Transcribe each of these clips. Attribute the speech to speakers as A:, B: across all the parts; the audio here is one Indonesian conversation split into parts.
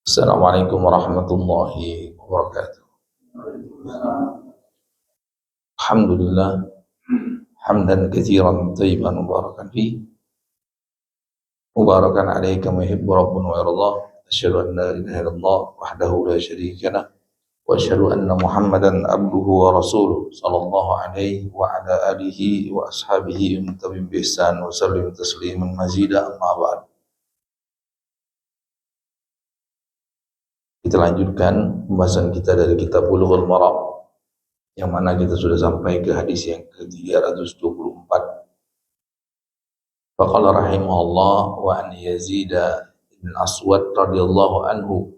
A: Assalamualaikum warahmatullahi wabarakatuh. Alhamdulillah hamdan katsiran thayyiban mubarakan fi mubarakan alaihi kama yuhibbu rabbuna wa yardah. Asyhadu an la ilaha illallah wahdahu la syarika lah wa asyhadu anna Muhammadan abduhu wa rasuluh sallallahu alaihi wa ala alihi wa ashabihi wa tabi'in bi ihsan wa sallim tasliman mazida amma ba'd. Kita lanjutkan pembahasan kita dari kitab Bulughul Maram, yang mana kita sudah sampai ke hadis yang ke-324. Faqala rahimahullah wa an Yazid bin Aswad radhiyallahu anhu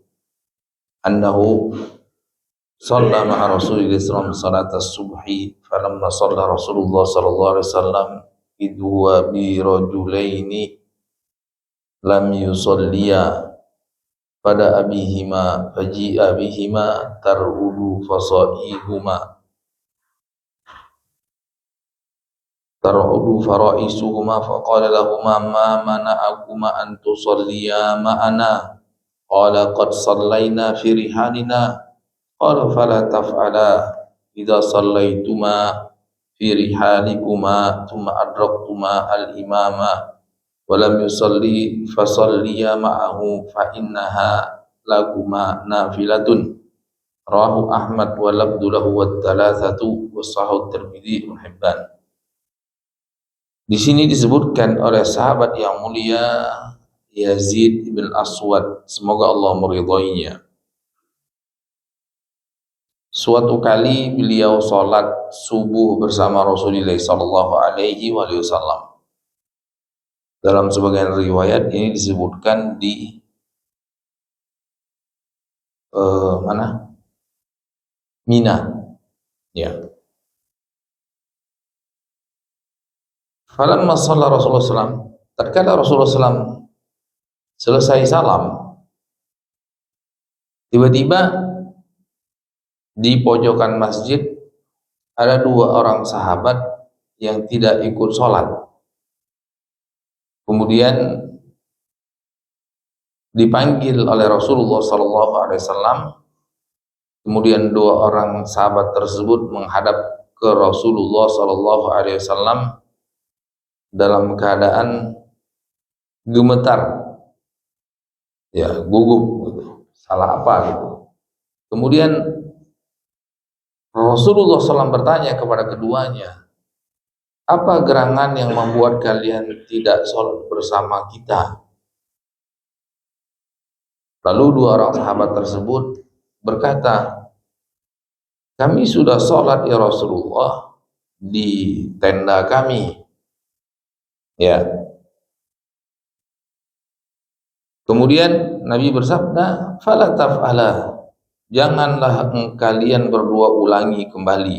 A: annahu shalla ma'a Rasulillah sallallahu alaihi wasallam salat as-subhi falamma shalla Rasulullah sallallahu alaihi wasallam idwa bi rajulaini lam yusalliya pada abihima faji'a bihima tar'udu faraisuhuma faqala lahuma ma mana'akuma an tusalliya ma'ana qala qad sallayna fi rihalina qala fala taf'ala idza sallaituma fi rihalikuma thumma adraktuma al-imama walam yusalli fasalliya ma'ahu fa innaha laguma nafilatun. Rawahu Ahmad wa labdu lahu wa thalathatu wa sahahu Tirmidzi wa Hibban. Di sini disebutkan oleh sahabat yang mulia Yazid bin Aswad, semoga Allah meridhoinya. Suatu kali beliau salat subuh bersama Rasulullah sallallahu alaihi wasallam. Dalam sebagian riwayat ini disebutkan di mana? Mina. Ya. Falamma shalla Rasulullah SAW, tatkala Rasulullah SAW selesai salam, tiba-tiba di pojokan masjid ada dua orang sahabat yang tidak ikut sholat. Kemudian dipanggil oleh Rasulullah SAW. Kemudian dua orang sahabat tersebut menghadap ke Rasulullah SAW dalam keadaan gemetar, ya, gugup, gitu. Salah apa gitu. Kemudian Rasulullah SAW bertanya kepada keduanya, apa gerangan yang membuat kalian tidak sholat bersama kita? Lalu dua orang sahabat tersebut berkata, kami sudah sholat ya Rasulullah di tenda kami. Ya. Kemudian Nabi bersabda, fala taf'ala, janganlah kalian berdua ulangi kembali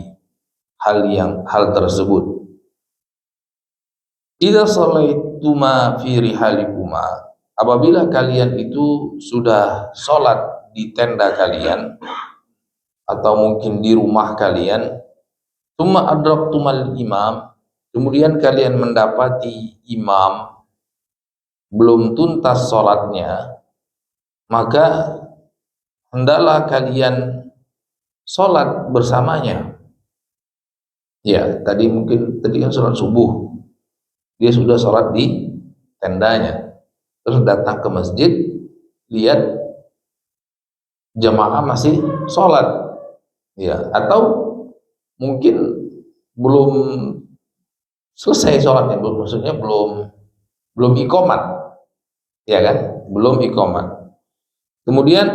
A: hal tersebut. Idza shallaituma fi rihalikuma, apabila kalian itu sudah sholat di tenda kalian atau mungkin di rumah kalian, tsumma adraktumal imam, kemudian kalian mendapati imam belum tuntas sholatnya, maka hendaklah kalian sholat bersamanya. Ya, tadi kan sholat subuh, dia sudah sholat di tendanya, terus datang ke masjid, lihat jamaah masih sholat, ya, atau mungkin belum selesai sholatnya, maksudnya belum iqomat, ya kan, belum iqomat. Kemudian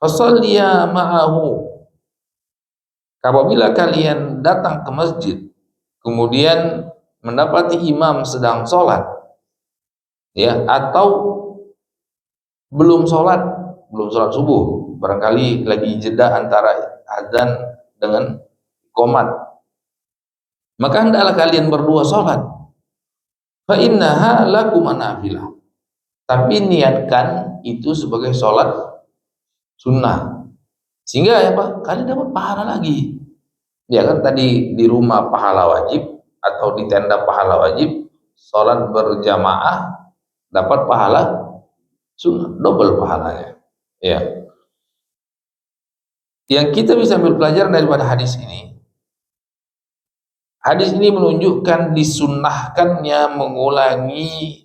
A: fasalliya ma'ahu, apabila kalian datang ke masjid kemudian mendapati imam sedang sholat, ya, atau belum sholat subuh, barangkali lagi jeda antara azan dengan qomat, maka hendaklah kalian berdua sholat. Fa innaha lakum nafilah, tapi niatkan itu sebagai sholat sunnah, sehingga apa? Kalian dapat pahala lagi. Ya kan, tadi di rumah pahala wajib atau di tenda pahala wajib, sholat berjamaah dapat pahala sunnah, double pahalanya. Ya. Yang kita bisa ambil pelajaran daripada hadis ini, hadis ini menunjukkan disunnahkannya mengulangi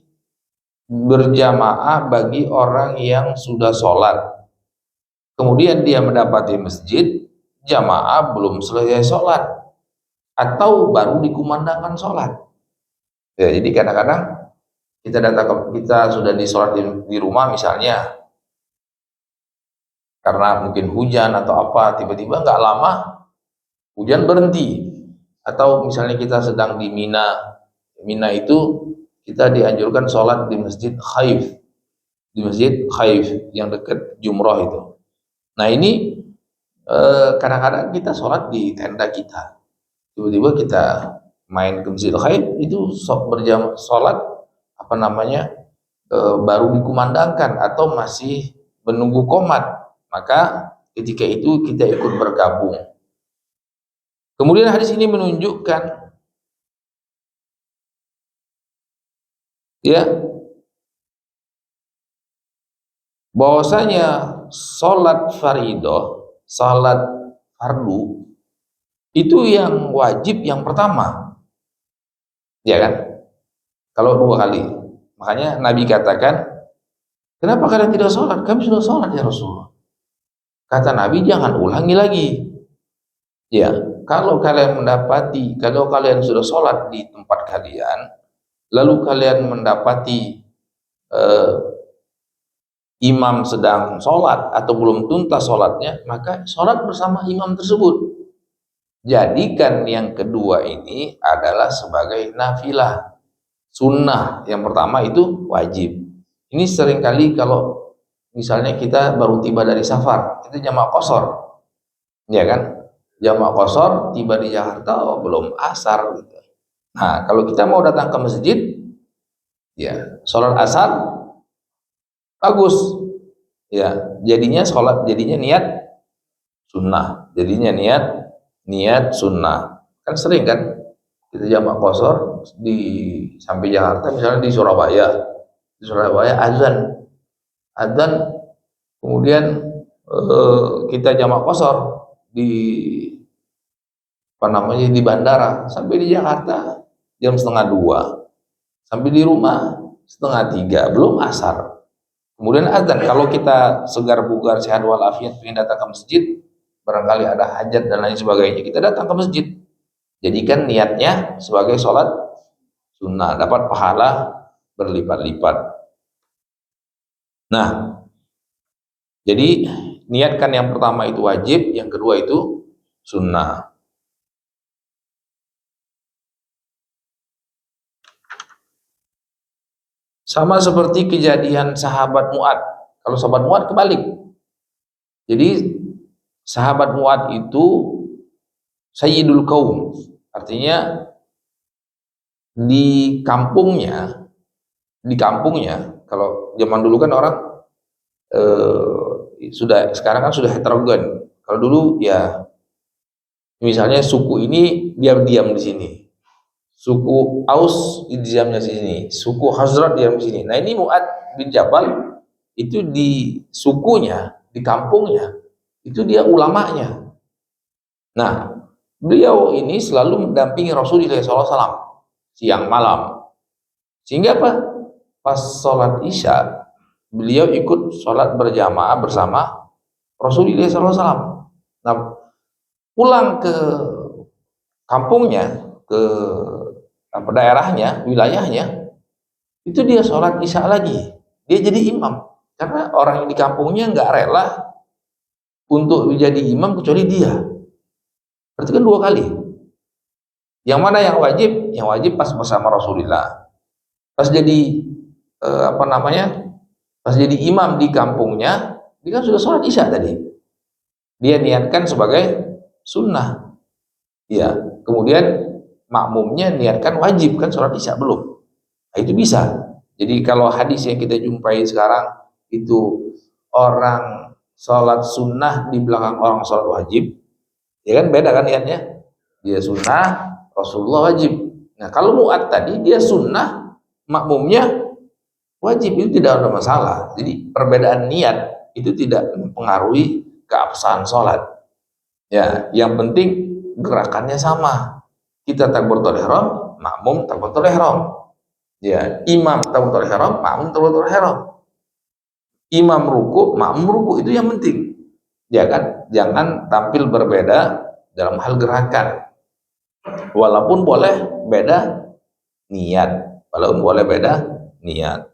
A: berjamaah bagi orang yang sudah sholat. Kemudian dia mendapati masjid, jamaah belum selesai sholat, atau baru dikumandangkan sholat. Ya, jadi kadang-kadang kita sudah sholat di rumah misalnya, karena mungkin hujan atau apa, tiba-tiba nggak lama hujan berhenti, atau misalnya kita sedang di Mina itu kita dianjurkan sholat di Masjid Khaif, yang dekat Jumroh itu. Nah ini kadang-kadang kita sholat di tenda kita, tiba-tiba kita main ke Masjid Khaif itu sholat apa namanya baru dikumandangkan atau masih menunggu qomat, maka ketika itu kita ikut bergabung. Kemudian hadis ini menunjukkan ya bahwasanya sholat faridoh, sholat fardu itu yang wajib yang pertama, ya kan? Kalau 2 kali, makanya Nabi katakan, kenapa kalian tidak sholat? Kami sudah sholat ya Rasulullah. Kata Nabi, jangan ulangi lagi. Ya, kalau kalian sudah sholat di tempat kalian, lalu kalian mendapati imam sedang sholat atau belum tuntas sholatnya, maka sholat bersama imam tersebut. Jadikan yang kedua ini adalah sebagai nafilah, sunnah. Yang pertama itu wajib. Ini seringkali kalau misalnya kita baru tiba dari safar, itu jamak qashar, ya kan? Jamak qashar tiba di Jakarta belum asar gitu. Nah, kalau kita mau datang ke masjid, ya sholat asar bagus, ya jadinya niat sunnah, niat sunnah. Kan sering kan kita jamak qashar sampai Jakarta, misalnya di Surabaya azan, kemudian kita jamak qashar di bandara, sampai di Jakarta jam 1:30, sampai di rumah 2:30, belum asar. Kemudian azan, kalau kita segar bugar sehat walafiat ingin datang ke masjid, barangkali ada hajat dan lain sebagainya, kita datang ke masjid, jadikan niatnya sebagai sholat sunnah, dapat pahala berlipat-lipat. Nah, jadi niatkan yang pertama itu wajib, yang kedua itu sunnah. Sama seperti kejadian sahabat Mu'ad. Kalau sahabat Mu'ad kebalik. Jadi sahabat Mu'ad itu sayyidul qaum, artinya di kampungnya, kalau zaman dulu kan orang sekarang kan sudah heterogen. Kalau dulu ya misalnya suku ini diam di sini, suku Aus diamnya di sini, suku Khazraj diam di sini. Nah ini Mu'ad bin Jabal itu di sukunya, di kampungnya itu dia ulamanya. Nah beliau ini selalu mendampingi Rasulullah SAW siang malam, sehingga apa? Pas sholat isya beliau ikut sholat berjamaah bersama Rasulullah SAW. Nah pulang ke kampungnya, ke daerahnya, wilayahnya, itu dia sholat isya lagi, dia jadi imam, karena orang yang di kampungnya nggak rela untuk menjadi imam kecuali dia. Berarti kan 2 kali. Yang mana yang wajib? Yang wajib pas bersama Rasulullah, pas jadi pas jadi imam di kampungnya, dia kan sudah sholat isya tadi, dia niatkan sebagai sunnah, ya. Kemudian makmumnya niatkan wajib, kan sholat isya belum. Nah, itu bisa. Jadi kalau hadis yang kita jumpai sekarang itu orang sholat sunnah di belakang orang sholat wajib, ya kan beda kan niatnya. Dia sunnah, Rasulullah wajib. Nah kalau Mu'ad tadi dia sunnah, makmumnya wajib, itu tidak ada masalah. Jadi perbedaan niat itu tidak mempengaruhi keabsahan sholat. Ya, yang penting gerakannya sama. Kita takbiratul ihram, makmum takbiratul ihram. Ya, imam takbiratul ihram, makmum takbiratul ihram. Imam ruku, makmum ruku, itu yang penting. Ya kan? Jangan tampil berbeda dalam hal gerakan. Walaupun boleh beda niat. Walaupun boleh beda niat.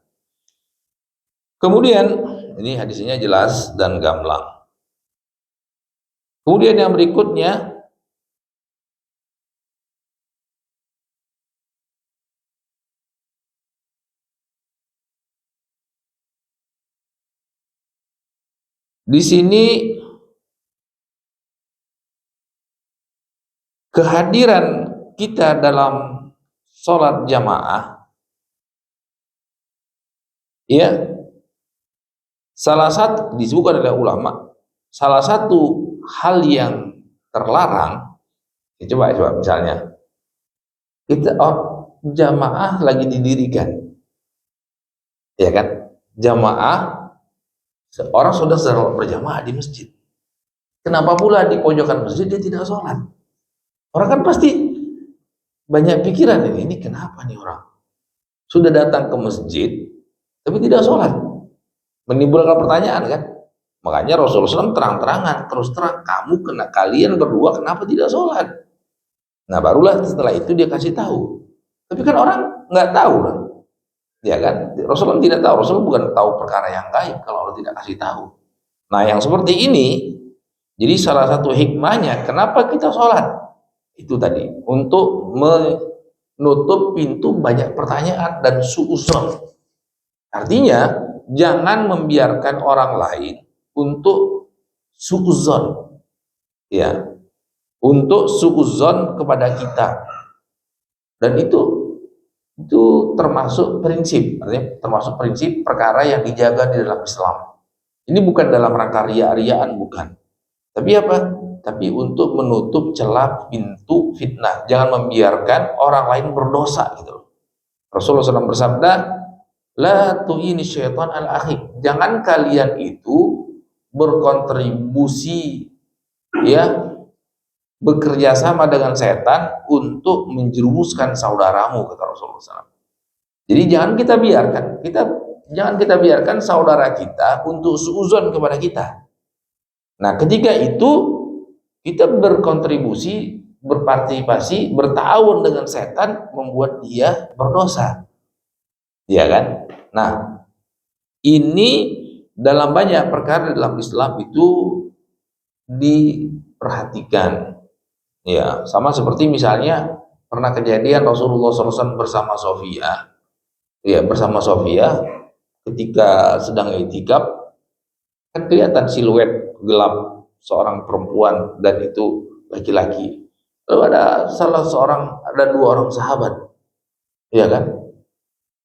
A: Kemudian, ini hadisnya jelas dan gamblang. Kemudian yang berikutnya, di sini kehadiran kita dalam sholat jamaah, ya, salah satu disebutkan oleh ulama, salah satu hal yang terlarang, ya coba misalnya kita jamaah lagi didirikan, ya kan, jamaah orang sudah berjamaah di masjid. Kenapa pula di pojokan masjid dia tidak sholat? Orang kan pasti banyak pikiran ini kenapa nih orang sudah datang ke masjid tapi tidak sholat, menimbulkan pertanyaan kan. Makanya Rasulullah SAW terang-terangan, terus terang, kalian berdua kenapa tidak sholat? Nah barulah setelah itu dia kasih tahu. Tapi kan orang nggak tahu kan, ya kan? Rasulullah tidak tahu, Rasulullah bukan tahu perkara yang gaib kalau Allah tidak kasih tahu. Nah yang seperti ini, jadi salah satu hikmahnya kenapa kita sholat itu tadi, untuk menutup pintu banyak pertanyaan dan suudzon. Artinya jangan membiarkan orang lain untuk suudzon, ya, untuk suudzon kepada kita. Dan itu termasuk prinsip, artinya termasuk prinsip perkara yang dijaga di dalam Islam. Ini bukan dalam rangka ria-riaan, bukan. Tapi apa? Tapi untuk menutup celah pintu fitnah. Jangan membiarkan orang lain berdosa gitu. Rasulullah SAW bersabda, la tu'ini syaitan al-akhi. Jangan kalian itu berkontribusi, ya, bekerja sama dengan setan untuk menjerumuskan saudaramu, kata Rasulullah SAW. Jadi jangan kita biarkan saudara kita untuk suudzon kepada kita. Nah ketika itu kita berkontribusi, berpartisipasi, bertawun dengan setan, membuat dia berdosa, ya kan? Nah ini dalam banyak perkara dalam Islam itu diperhatikan, ya. Sama seperti misalnya pernah kejadian Rasulullah SAW bersama Sofia, ya, bersama Sofia ketika sedang i'tikaf, kan kelihatan siluet gelap seorang perempuan dan itu laki-laki. Lalu ada dua orang sahabat, ya kan?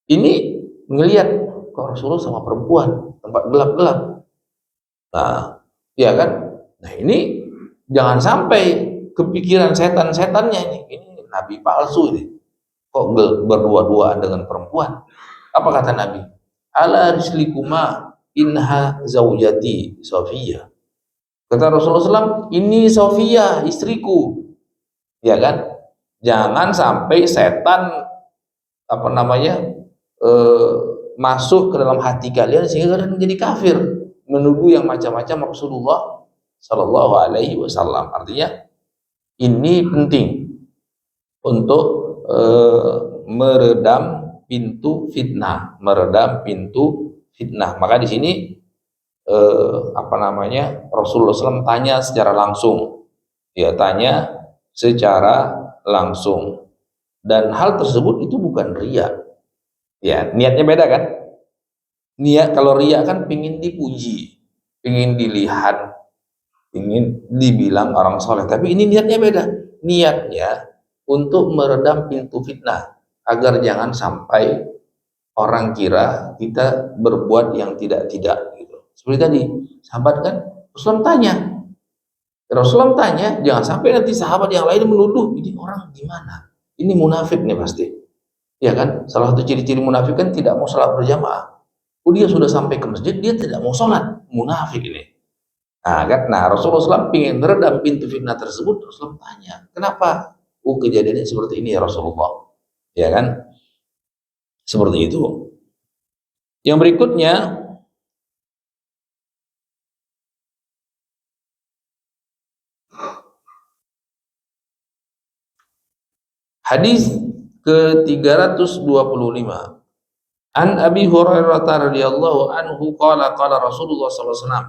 A: Ini ngelihat kok Rasulullah sama perempuan, tempat gelap-gelap. Nah, ya kan? Nah ini jangan sampai kepikiran setan-setannya ini nabi palsu ini. Kok berdua-duaan dengan perempuan? Apa kata Nabi? Ala rislikuma inha zaujati Sofia. Kata Rasulullah SAW, ini Sofia, istriku, ya kan? Jangan sampai setan masuk ke dalam hati kalian sehingga kalian menjadi kafir, menuduh yang macam-macam Rasulullah Shallallahu Alaihi Wasallam. Artinya ini penting untuk meredam pintu fitnah, Maka di sini Rasulullah SAW tanya secara langsung, dan hal tersebut itu bukan ria, ya, niatnya beda kan. Niat kalau ria kan pingin dipuji, pingin dilihat, pingin dibilang orang soleh, tapi ini niatnya beda. Niatnya untuk meredam pintu fitnah agar jangan sampai orang kira kita berbuat yang tidak gitu. Seperti tadi sahabat kan, Rasulullah tanya, jangan sampai nanti sahabat yang lain menuduh ini orang gimana, ini munafik nih pasti, ya kan? Salah satu ciri-ciri munafik kan tidak mau salat berjamaah, Oh, dia sudah sampai ke masjid, dia tidak mau sholat, munafik ini. Nah, Rasulullah SAW ingin meredam pintu fitnah tersebut. Rasulullah tanya, kenapa? Oh, kejadiannya seperti ini ya Rasulullah. Ya kan? Seperti itu. Yang berikutnya, hadis ke-325. An Abi Hurairah radhiyallahu anhu qala qala Rasulullah sallallahu alaihi wasallam,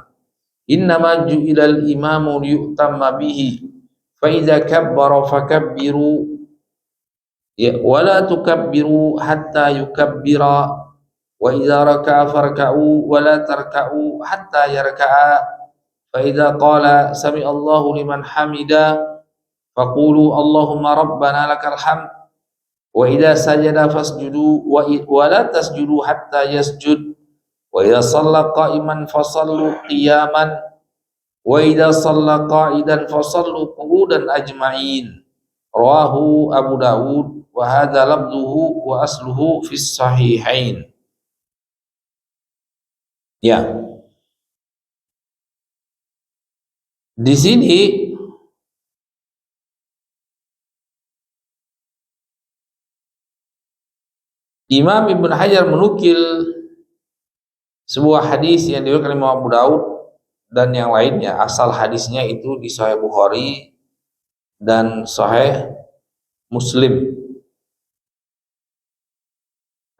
A: "Innama ju'ilal imamu liyutamma bihi, fa idza kabbara fakabbiru ya wa la tukabbiru hatta yukabbira wa idza raka'a farka'u wa la tarka'u hatta yarka'a fa idza qala sami Allahu liman hamida faqulu Allahumma rabbana lakal hamd wa idza sajada fasjudu wa la tasjudu hatta yasjud wa idza shalla qa'iman fasallu qiyaman wa idza shalla qa'idan fasallu qu'udan ajma'in." Rawahu Abu Dawud wa hadza lafdhuhu wa asluhu fis sahihain. Ya, di sini Imam Ibn Hajar menukil sebuah hadis yang diriwayatkan oleh Imam Abu Daud dan yang lainnya. Asal hadisnya itu di Sahih Bukhari dan Sahih Muslim.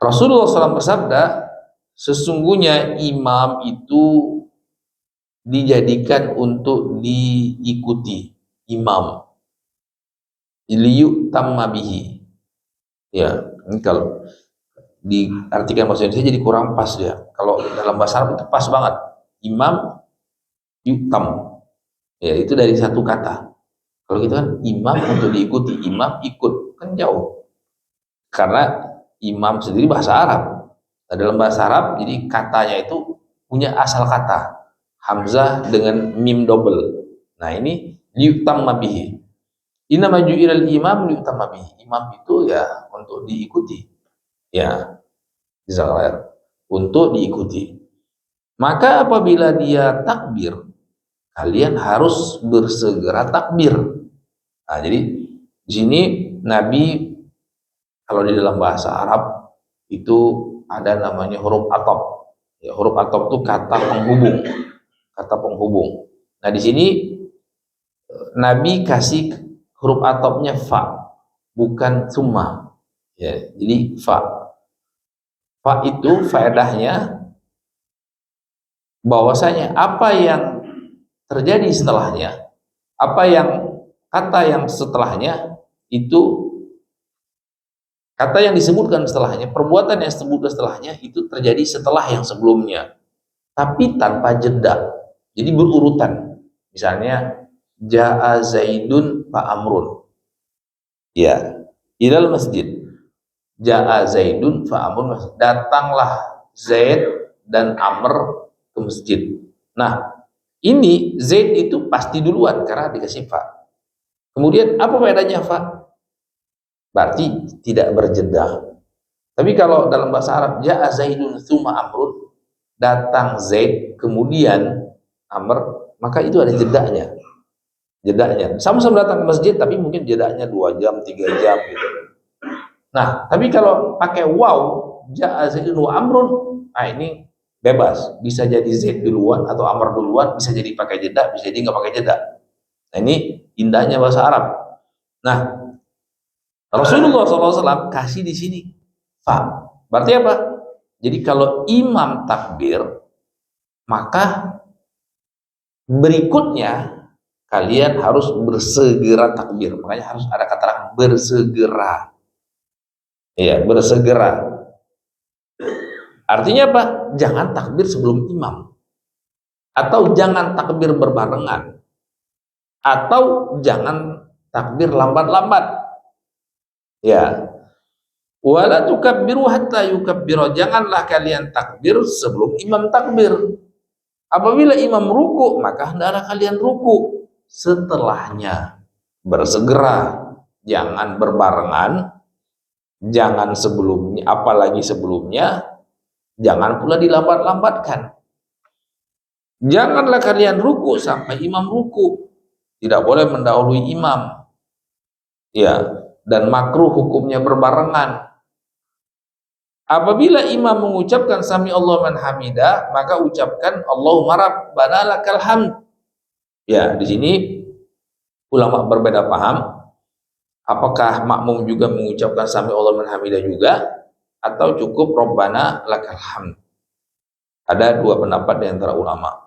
A: Rasulullah SAW bersabda, sesungguhnya imam itu dijadikan untuk diikuti. Imam liyutamma bihi. Ya, ini kalau diartikan bahasa Indonesia jadi kurang pas ya. Kalau dalam bahasa Arab itu pas banget. Imam yutam. Ya, itu dari satu kata. Kalau gitu kan imam untuk diikuti, imam ikut, kan jauh. Karena imam sendiri bahasa Arab. Nah, dalam bahasa Arab jadi katanya itu punya asal kata. Hamzah dengan mim double. Nah, ini liyutamma bihi. Inna maju'ilal imam liyutamma bihi. Imam itu ya untuk diikuti. Ya, untuk diikuti. Maka apabila dia takbir, kalian harus bersegera takbir. Nah, jadi di sini Nabi kalau di dalam bahasa Arab itu ada namanya huruf atop. Ya, huruf atop itu kata penghubung. Kata penghubung. Nah, di sini Nabi kasih huruf atopnya fa, bukan summa. Ya, jadi fa. Fa itu faedahnya bahwasanya apa yang terjadi setelahnya, apa yang kata yang setelahnya itu kata yang disebutkan setelahnya, perbuatan yang disebutkan setelahnya itu terjadi setelah yang sebelumnya, tapi tanpa jeda. Jadi berurutan. Misalnya Ja'a Zaidun fa Amrun. Ya, ilal masjid. Ja'a Zaidun fa Amrun. Datanglah Zaid dan Amr ke masjid. Nah, ini Zaid itu pasti duluan karena dikasih fa. Kemudian apa bedanya fa? Berarti tidak berjeda. Tapi kalau dalam bahasa Arab Ja'a Zaidun tsumma Amrun, datang Zaid kemudian Amr, maka itu ada jedanya. Jedanya sama-sama datang ke masjid tapi mungkin jedanya 2 jam 3 jam gitu. Nah, tapi kalau pakai waw Ja'a Zaidun wa Amrun, nah ini bebas, bisa jadi Zaid duluan atau Amr duluan, bisa jadi pakai jeda, bisa jadi nggak pakai jeda. Nah, ini indahnya bahasa Arab. Nah, Rasulullah SAW kasih di sini fa. Berarti apa? Jadi kalau imam takbir, maka berikutnya kalian harus bersegera takbir. Makanya harus ada kata bersegera. Ya, bersegera. Artinya apa? Jangan takbir sebelum imam. Atau jangan takbir berbarengan. Atau jangan takbir lambat-lambat. Ya. Wala tukabbiru hatta yukabbiru. Janganlah kalian takbir sebelum imam takbir. Apabila imam ruku, maka hendaklah kalian ruku setelahnya. Bersegera. Jangan berbarengan. Jangan sebelumnya, apalagi sebelumnya. Jangan pula dilambat-lambatkan. Janganlah kalian ruku sampai imam ruku. Tidak boleh mendahului imam. Ya, dan makruh hukumnya berbarengan. Apabila imam mengucapkan sami Allah man hamidah, maka ucapkan Allahumma rabbana lakal hamd. Ya, di sini ulama berbeda paham. Apakah makmum juga mengucapkan sami Allah man hamidah juga, atau cukup rabbana lakal hamd? Ada dua pendapat di antara ulama.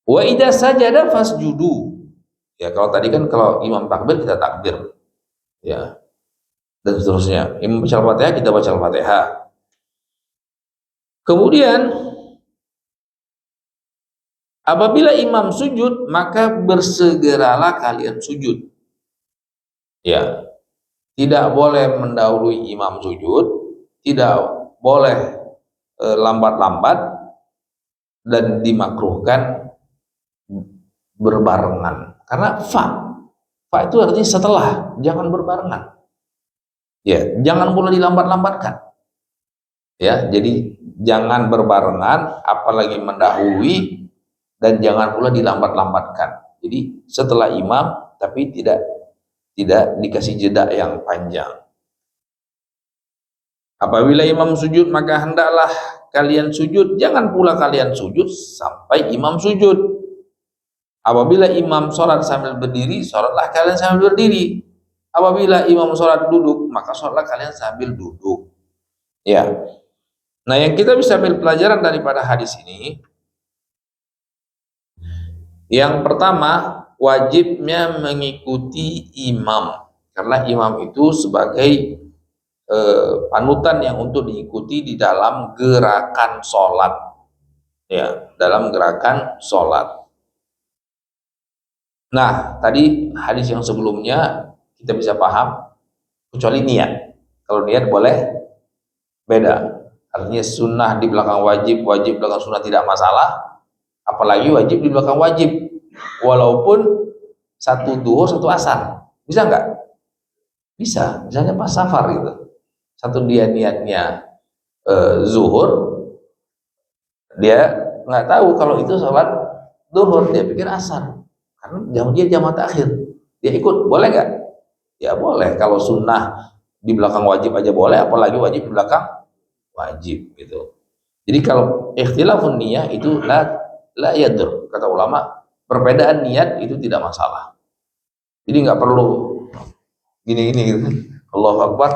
A: Wa idza sajada fasjudu. Ya, kalau tadi kan kalau imam takbir kita takbir. Ya. Dan seterusnya. Imam baca Al-Fatihah kita baca Al-Fatihah. Kemudian apabila imam sujud, maka bersegeralah kalian sujud. Ya. Tidak boleh mendahului imam sujud, tidak boleh lambat-lambat, dan dimakruhkan berbarengan. Karena fa itu artinya setelah, jangan berbarengan. Ya, jangan pula dilambat-lambatkan. Ya, jadi jangan berbarengan, apalagi mendahului, dan jangan pula dilambat-lambatkan. Jadi setelah imam, tapi tidak dikasih jeda yang panjang. Apabila imam sujud, maka hendaklah kalian sujud. Jangan pula kalian sujud sampai imam sujud. Apabila imam sholat sambil berdiri, sholatlah kalian sambil berdiri. Apabila imam sholat duduk, maka sholatlah kalian sambil duduk. Ya. Nah, yang kita bisa ambil pelajaran daripada hadis ini, yang pertama, wajibnya mengikuti imam, karena imam itu sebagai panutan yang untuk diikuti di dalam gerakan sholat. Ya, dalam gerakan sholat. Nah, tadi hadis yang sebelumnya kita bisa paham, kecuali niat. Kalau niat boleh beda. Artinya sunnah di belakang wajib, wajib belakang sunnah tidak masalah. Apalagi wajib di belakang wajib. Walaupun satu duhur, satu asar. Bisa nggak? Bisa. Misalnya pas safar gitu. Satu dia niatnya zuhur, dia nggak tahu kalau itu sholat duhur, dia pikir asar. Karena dia jamaah akhir, dia ikut, boleh nggak? Ya boleh. Kalau sunnah di belakang wajib aja boleh, apalagi wajib di belakang wajib gitu. Jadi kalau ikhtilafun niyah itu la yadur, kata ulama, perbedaan niat itu tidak masalah. Jadi nggak perlu gini-gini gitu. Allahu Akbar,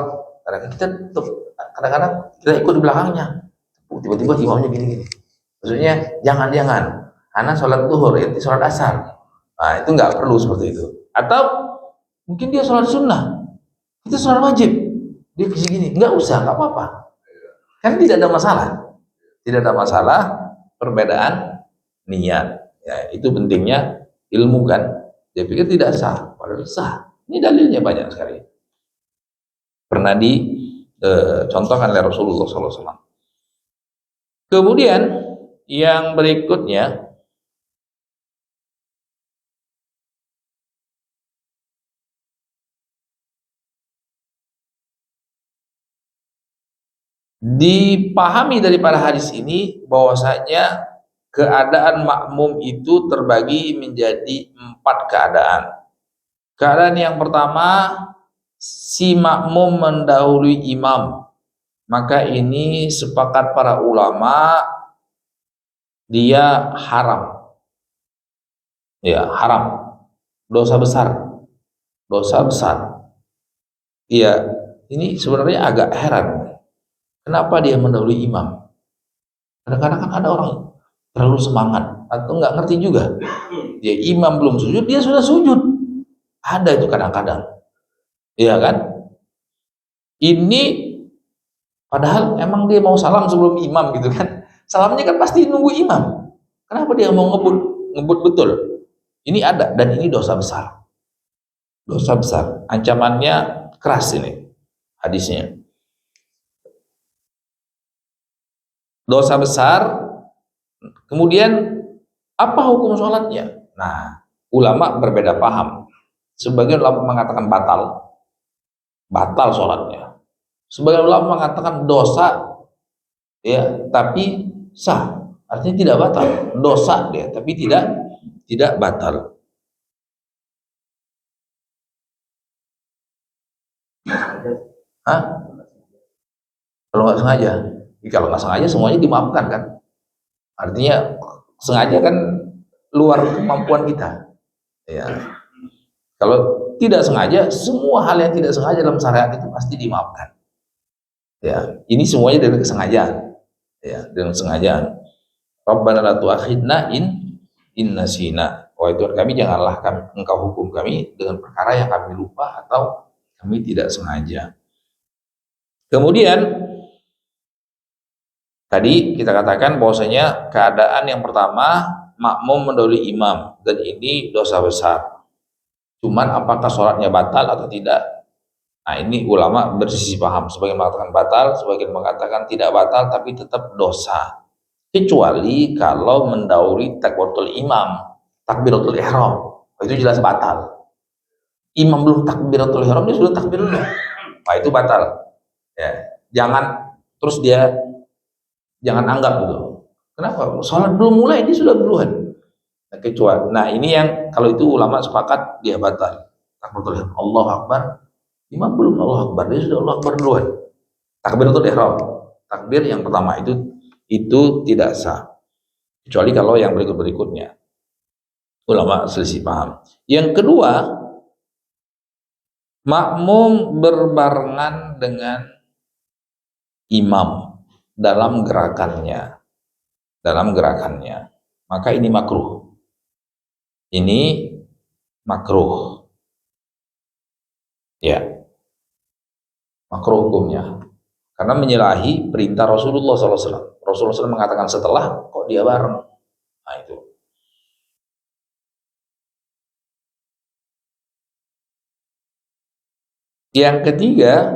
A: kadang-kadang kita ikut di belakangnya, tiba-tiba imamnya gini-gini. Maksudnya jangan karena sholat duhur, itu sholat asar. Nah, itu nggak perlu seperti itu. Atau mungkin dia sholat sunnah, itu sholat wajib, dia segini, nggak usah, nggak apa-apa. Kan tidak ada masalah. Tidak ada masalah perbedaan niat. Ya, itu pentingnya ilmu kan. Dia pikir tidak sah, padahal sah. Ini dalilnya banyak sekali. Pernah dicontohkan oleh Rasulullah SAW. Kemudian yang berikutnya, dipahami daripada hadis ini bahwasanya keadaan makmum itu terbagi menjadi 4 keadaan. Keadaan yang pertama, si makmum mendahului imam. Maka ini sepakat para ulama, dia haram. Ya, haram. Dosa besar. Dosa besar. Iya, ini sebenarnya agak heran. Kenapa dia mendahului imam? Kadang-kadang kan ada orang terlalu semangat atau nggak ngerti juga. Dia imam belum sujud, dia sudah sujud. Ada itu kadang-kadang. Iya kan? Ini padahal emang dia mau salam sebelum imam gitu kan. Salamnya kan pasti nunggu imam. Kenapa dia mau ngebut betul? Ini ada, dan ini dosa besar. Dosa besar. Ancamannya keras ini hadisnya. Dosa besar. Kemudian apa hukum sholatnya? Nah, ulama berbeda paham. Sebagian ulama mengatakan batal sholatnya. Sebagian ulama mengatakan dosa ya, tapi sah. Artinya tidak batal. Dosa dia, tapi tidak batal. Hah? Kalau nggak sengaja, kalau nggak sengaja semuanya dimaafkan kan? Artinya sengaja kan luar kemampuan kita. Ya, kalau tidak sengaja, semua hal yang tidak sengaja dalam syariat itu pasti dimaafkan. Ya, ini semuanya dari kesengajaan. Ya, dengan kesengajaan. Rabbana la tu'akhidna in nasina. Wahai Tuhan kami, janganlah engkau hukum kami dengan perkara yang kami lupa atau kami tidak sengaja. Kemudian tadi kita katakan bahwasanya keadaan yang pertama makmum mendahului imam dan ini dosa besar. Cuman apakah sholatnya batal atau tidak? Nah ini ulama bersisi paham. Sebagian mengatakan batal, sebagian mengatakan tidak batal tapi tetap dosa. Kecuali kalau mendahului takbiratul imam, takbiratul ihram, itu jelas batal. Imam belum takbiratul ihram dia sudah takbir dulu. Nah itu batal. Ya, jangan terus dia jangan anggap gitu. Kenapa? Sholat belum mulai dia sudah duluan. Nah, kecuali, nah ini yang kalau itu ulama sepakat dia batal. Takbiratul ihram, Allahu Akbar. Imam belum Allahu Akbar, dia sudah Allahu Akbar duluan. Takbiratul ihram, takbir yang pertama itu tidak sah. Kecuali kalau yang berikutnya. Ulama selisih paham. Yang kedua, makmum berbarengan dengan imam dalam gerakannya, maka ini makruh. Ini makruh, ya, makruh hukumnya, karena menyalahi perintah Rasulullah SAW. Rasulullah SAW mengatakan setelah kok dia bareng, nah itu. Yang ketiga,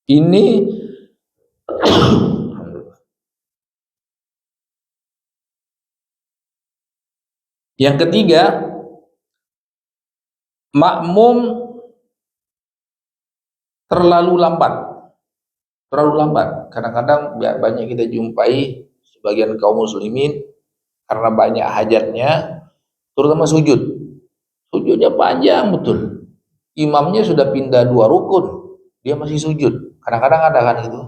A: ini yang ketiga, makmum terlalu lambat. Kadang-kadang banyak kita jumpai sebagian kaum muslimin karena banyak hajatnya, terutama sujudnya panjang betul. Imamnya sudah pindah 2 rukun, dia masih sujud. Kadang-kadang ada kan itu.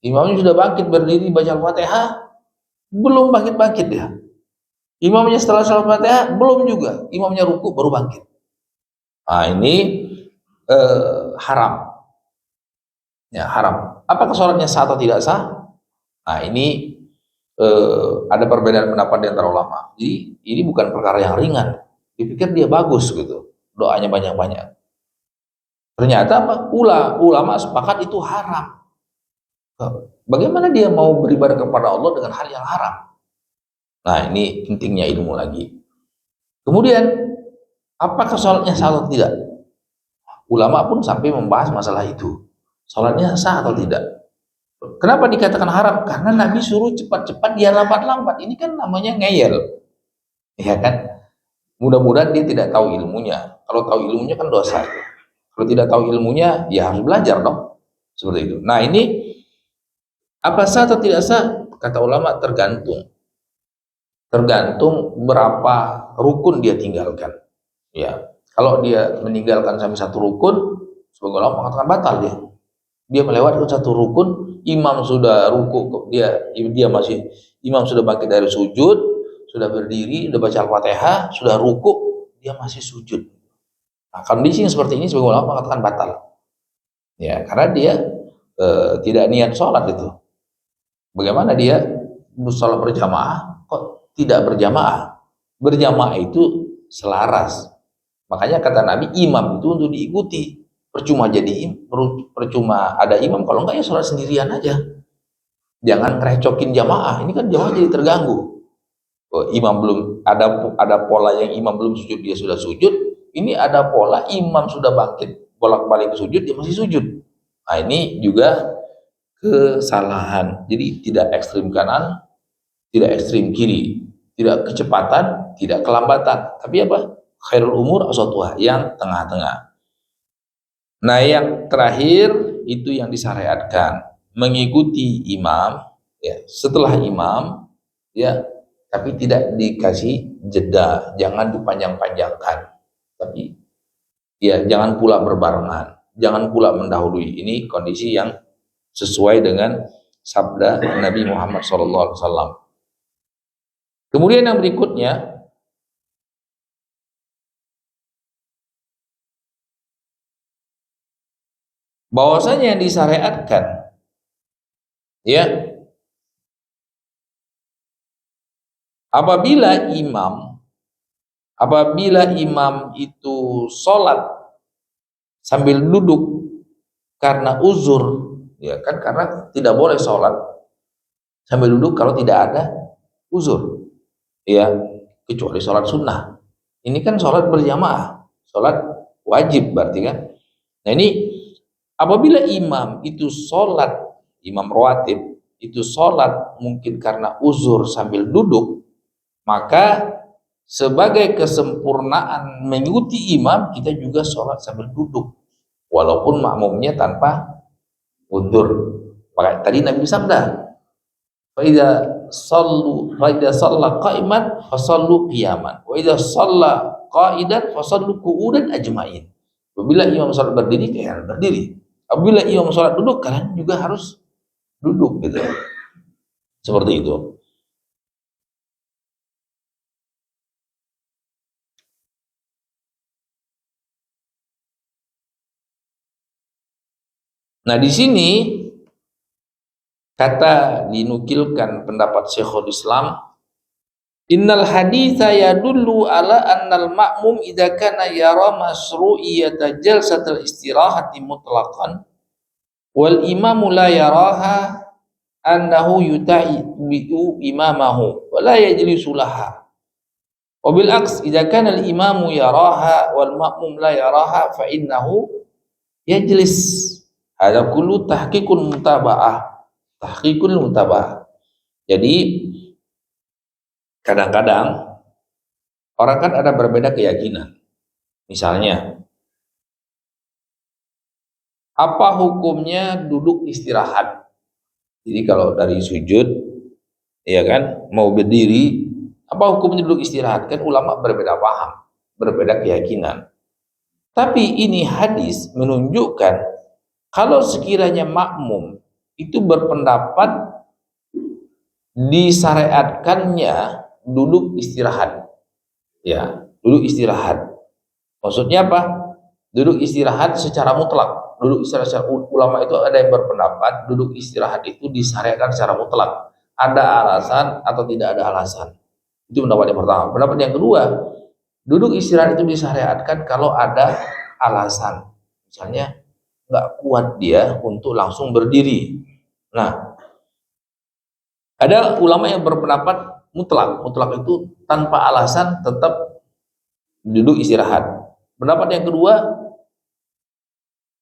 A: Imamnya sudah bangkit berdiri baca Al-Fatihah, belum bangkit dia. Imamnya setelah salat Fatihah belum juga, imamnya ruku baru bangkit. Nah ini haram. Ya haram. Apakah sholatnya sah atau tidak sah? Nah ini ada perbedaan pendapat di antara ulama. Jadi ini bukan perkara yang ringan. Dipikir dia bagus gitu, doanya banyak-banyak. Ternyata apa? Ulama sepakat itu haram. Bagaimana dia mau beribadah kepada Allah dengan hal yang haram? Nah ini pentingnya ilmu lagi. Kemudian apakah sholatnya sah atau tidak? Ulama pun sampai membahas masalah itu. Sholatnya sah atau tidak? Kenapa dikatakan haram? Karena Nabi suruh cepat-cepat, dia lambat-lambat. Ini kan namanya ngeyel, ya kan? Mudah-mudahan dia tidak tahu ilmunya. Kalau tahu ilmunya kan dosa. Kalau tidak tahu ilmunya, ya harus belajar dong. Seperti itu. Nah ini apa sah atau tidak sah? Kata ulama tergantung berapa rukun dia tinggalkan. Ya, kalau dia meninggalkan sampai 1 rukun, sebagai ulama mengatakan batal dia. Dia melewatkan 1 rukun, imam sudah ruku, imam sudah bangkit dari sujud, sudah berdiri, sudah baca Al-Fatihah, sudah ruku, dia masih sujud. Nah, kondisi yang seperti ini sebagai ulama mengatakan batal. Ya, karena dia tidak niat sholat itu. Bagaimana dia sholat berjamaah kok tidak berjamaah? Berjamaah itu selaras. Makanya kata Nabi, imam itu untuk diikuti. Percuma ada imam, kalau enggak ya sholat sendirian aja. Jangan ngerecokin jamaah. Ini kan jamaah jadi terganggu. Imam belum ada pola yang imam belum sujud dia sudah sujud. Ini ada pola imam sudah bangkit bolak-balik sujud dia masih sujud. Nah ini juga kesalahan. Jadi tidak ekstrim kanan, tidak ekstrim kiri, tidak kecepatan, tidak kelambatan. Tapi apa? Khairul umur awsatuha, yang tengah-tengah. Nah, yang terakhir itu yang disyariatkan, mengikuti imam ya, setelah imam ya, tapi tidak dikasih jeda, jangan dipanjang-panjangkan. Tapi ya jangan pula berbarengan, jangan pula mendahului. Ini kondisi yang sesuai dengan sabda Nabi Muhammad SAW. Kemudian yang berikutnya, bahwasanya yang disyariatkan ya, apabila imam itu sholat sambil duduk karena uzur, ya kan, karena tidak boleh sholat sambil duduk kalau tidak ada uzur, ya, kecuali sholat sunnah. Ini kan sholat berjamaah, sholat wajib berarti kan. Nah ini apabila imam itu sholat, imam rawatib itu sholat mungkin karena uzur sambil duduk, maka sebagai kesempurnaan mengikuti imam, kita juga sholat sambil duduk walaupun makmumnya tanpa uzur. Maka tadi Nabi sabda, fa idza shalla qa'iman fasallu qiyaman wa idza shalla qa'idan fasallu qu'udan ajma'in. Apabila imam salat berdiri, kalian berdiri. Apabila imam salat duduk, kalian juga harus duduk, gitu. Seperti itu. Nah, di sini kata dinukilkan pendapat Syekhul Islam, innal haditha yadullu ala annal ma'mum idza kana yara masru'iyata jalsatil istirahati mutlaqan wal imamu la yaraha annahu yuta'ibu imamahu wa la yajlisu laha. Wa bil aks idza kana al imamu yaraha wal ma'mum la yaraha fa innahu yajlis. Hadza kullu tahqiqul mutaba'ah. Tahqiqul mutaba'ah. Jadi kadang-kadang orang kan ada berbeda keyakinan. Misalnya, apa hukumnya duduk istirahat? Jadi kalau dari sujud, ya kan, mau berdiri, apa hukumnya duduk istirahat? Kan ulama berbeda paham, berbeda keyakinan. Tapi ini hadis menunjukkan kalau sekiranya makmum itu berpendapat disyariatkannya duduk istirahat, ya, duduk istirahat. Maksudnya apa? Duduk istirahat secara mutlak. Duduk istirahat secara, ulama itu ada yang berpendapat duduk istirahat itu disyariatkan secara mutlak. Ada alasan atau tidak ada alasan. Itu pendapat yang pertama. Pendapat yang kedua, duduk istirahat itu disyariatkan kalau ada alasan. Misalnya nggak kuat dia untuk langsung berdiri. Nah, ada ulama yang berpendapat mutlak. Mutlak itu tanpa alasan tetap duduk istirahat. Pendapat yang kedua,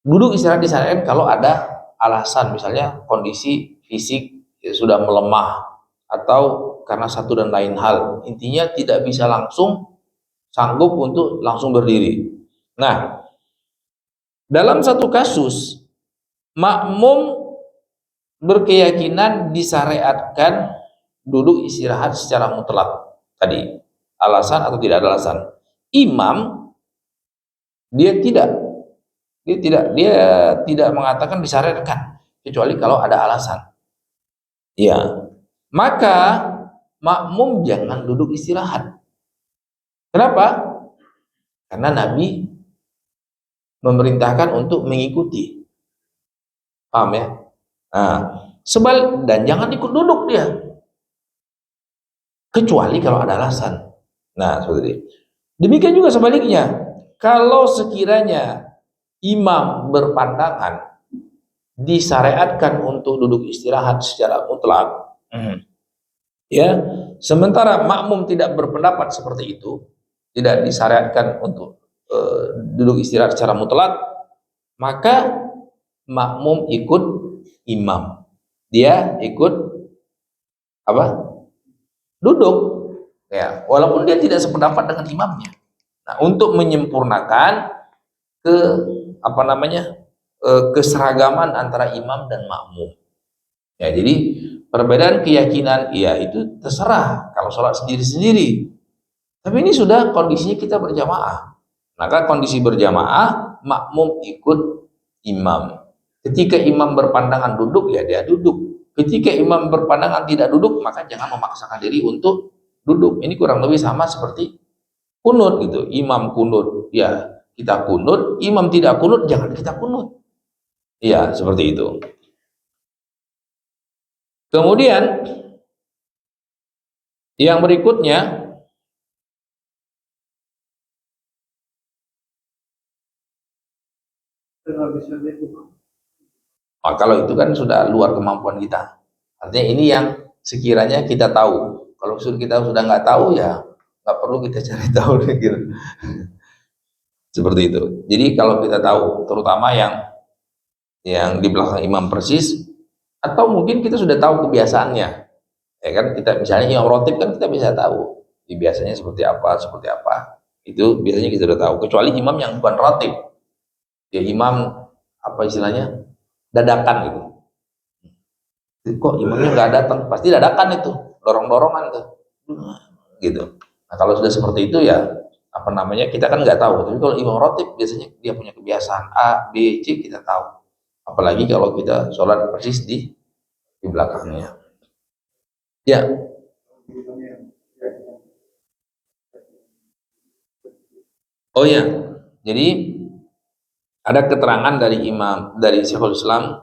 A: duduk istirahat disyariatkan kalau ada alasan, misalnya kondisi fisik ya, sudah melemah atau karena satu dan lain hal. Intinya tidak bisa langsung sanggup untuk langsung berdiri. Nah, dalam satu kasus makmum berkeyakinan disyariatkan duduk istirahat secara mutlak. Tadi alasan atau tidak ada alasan. Imam dia tidak mengatakan disyariatkan kecuali kalau ada alasan. Ya, maka makmum jangan duduk istirahat. Kenapa? Karena Nabi memerintahkan untuk mengikuti. Paham ya? Nah, dan jangan ikut duduk dia. Kecuali kalau ada alasan. Nah, seperti itu. Demikian juga sebaliknya. Kalau sekiranya imam berpandangan disyariatkan untuk duduk istirahat secara mutlak, ya, sementara makmum tidak berpendapat seperti itu, tidak disyariatkan untuk duduk istirahat secara mutlak, maka makmum ikut imam. Dia ikut apa? Duduk. Ya, walaupun dia tidak sependapat dengan imamnya. Nah, untuk menyempurnakan ke keseragaman antara imam dan makmum. Ya, jadi perbedaan keyakinan, ya itu terserah kalau sholat sendiri-sendiri. Tapi ini sudah kondisinya kita berjamaah. Maka kondisi berjamaah, makmum ikut imam. Ketika imam berpandangan duduk, ya dia duduk. Ketika imam berpandangan tidak duduk, maka jangan memaksakan diri untuk duduk. Ini kurang lebih sama seperti kunut gitu. Imam kunut, ya kita kunut. Imam tidak kunut, jangan kita kunut. Iya, seperti itu. Kemudian yang berikutnya, kalau itu kan sudah luar kemampuan kita. Artinya ini yang sekiranya kita tahu. Kalau kita sudah nggak tahu, ya nggak perlu kita cari tahu gitu. Seperti itu. Jadi kalau kita tahu, terutama yang di belakang imam persis, atau mungkin kita sudah tahu kebiasaannya, ya kan, kita misalnya imam rotib kan kita bisa tahu biasanya seperti apa, itu biasanya kita sudah tahu. Kecuali imam yang bukan rotib, ya imam apa istilahnya dadakan gitu. Kok imamnya nggak datang, pasti dadakan itu, dorong-dorongan tuh gitu. Nah kalau sudah seperti itu, ya kita kan nggak tahu. Tapi kalau imam rotib biasanya dia punya kebiasaan A, B, C, kita tahu. Apalagi kalau kita sholat persis di belakangnya. Ya. Oh ya. Jadi ada keterangan dari Syekhul Islam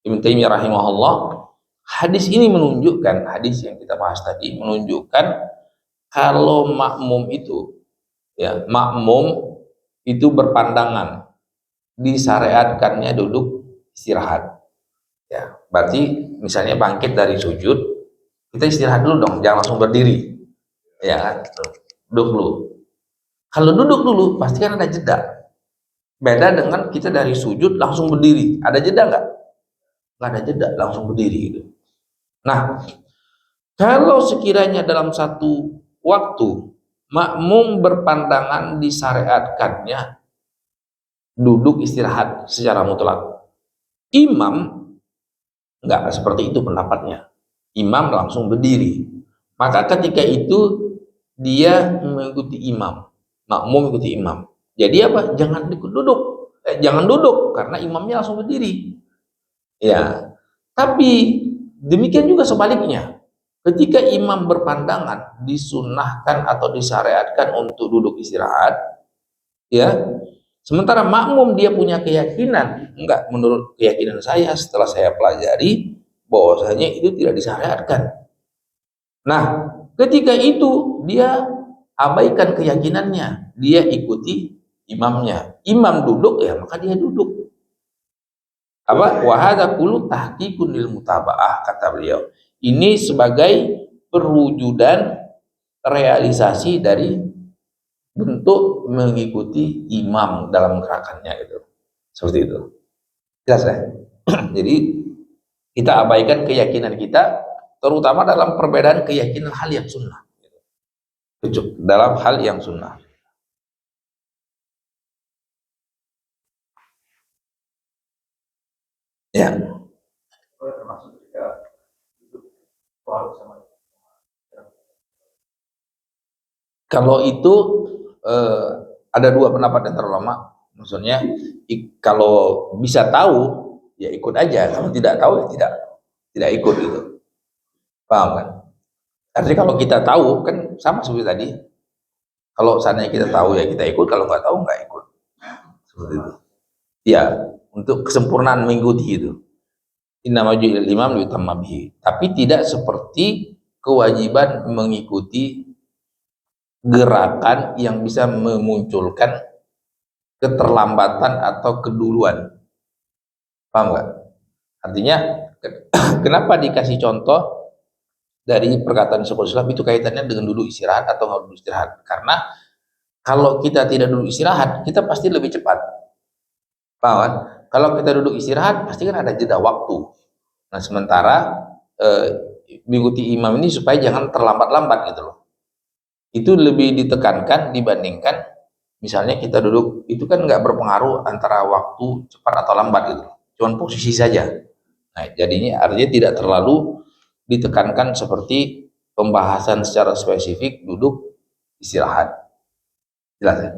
A: Ibnu Taimiyah rahimahullah. Hadis ini menunjukkan, hadis yang kita bahas tadi menunjukkan kalau makmum itu berpandangan disyariatkannya duduk istirahat. Ya, berarti misalnya bangkit dari sujud, kita istirahat dulu dong, jangan langsung berdiri. Ya kan? Duduk dulu. Kalau duduk dulu pasti kan ada jeda. Beda dengan kita dari sujud langsung berdiri. Ada jeda nggak? Nggak ada jeda, langsung berdiri gitu. Nah, kalau sekiranya dalam satu waktu makmum berpandangan disyariatkannya duduk istirahat secara mutlak, imam nggak seperti itu pendapatnya. Imam langsung berdiri. Maka ketika itu dia mengikuti imam, makmum mengikuti imam. Jadi apa? Jangan duduk, jangan duduk karena imamnya langsung berdiri. Ya, tapi demikian juga sebaliknya. Ketika imam berpandangan disunahkan atau disyariatkan untuk duduk istirahat, ya, sementara makmum dia punya keyakinan, enggak, menurut keyakinan saya setelah saya pelajari bahwasanya itu tidak disyariatkan. Nah, ketika itu dia abaikan keyakinannya, dia ikuti imamnya. Imam duduk, ya maka dia duduk. Apa? Wa hadza kullu tahqiqun lil mutabaah, kata beliau. Ini sebagai perwujudan realisasi dari bentuk mengikuti imam dalam gerakannya gitu. Seperti itu. Jelas ya? Jadi kita abaikan keyakinan kita, terutama dalam perbedaan keyakinan hal yang sunnah. Dalam hal yang sunnah. Ya. Kalau itu ada dua pendapat antara ulama. Maksudnya kalau bisa tahu ya ikut aja, kalau tidak tahu ya tidak ikut gitu. Paham kan? Artinya kalau kita tahu kan sama seperti tadi. Kalau seandainya kita tahu ya kita ikut, kalau nggak tahu nggak ikut. Seperti itu. Ya, untuk kesempurnaan mengikuti itu. Innama ju'ilal imam liyutamma bihi. Tapi tidak seperti kewajiban mengikuti gerakan yang bisa memunculkan keterlambatan atau keduluan. Paham nggak? Artinya kenapa dikasih contoh dari perkataan Syekhul Islam itu kaitannya dengan duduk istirahat atau nggak duduk istirahat? Karena kalau kita tidak duduk istirahat, kita pasti lebih cepat. Paham kan? Kalau kita duduk istirahat, pasti kan ada jeda waktu. Nah, sementara mengikuti imam ini supaya jangan terlambat-lambat gitu loh. Itu lebih ditekankan dibandingkan Misalnya kita duduk, itu kan nggak berpengaruh antara waktu cepat atau lambat gitu, cuman posisi saja. Nah, jadinya artinya tidak terlalu ditekankan seperti pembahasan secara spesifik duduk istirahat. Jelas ya?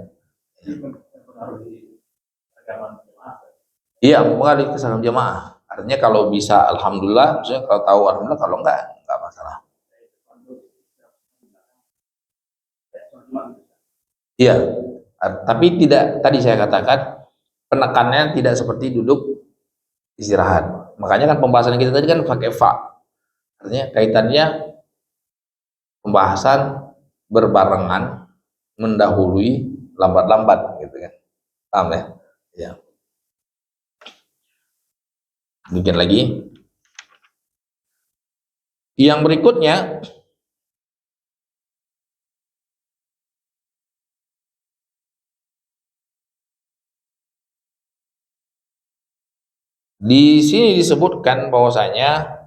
A: Iya, mempengaruhi kesalahan jamaah. Artinya kalau bisa alhamdulillah, maksudnya kalau tahu alhamdulillah, kalau enggak masalah. Iya, tapi tidak, tadi saya katakan penekannya tidak seperti duduk istirahat. Makanya kan pembahasan kita tadi kan pakai fa. Artinya kaitannya pembahasan berbarengan, mendahului, lambat-lambat gitu kan. Paham ya? Ya. Bikin lagi. Yang berikutnya, di sini disebutkan bahwasanya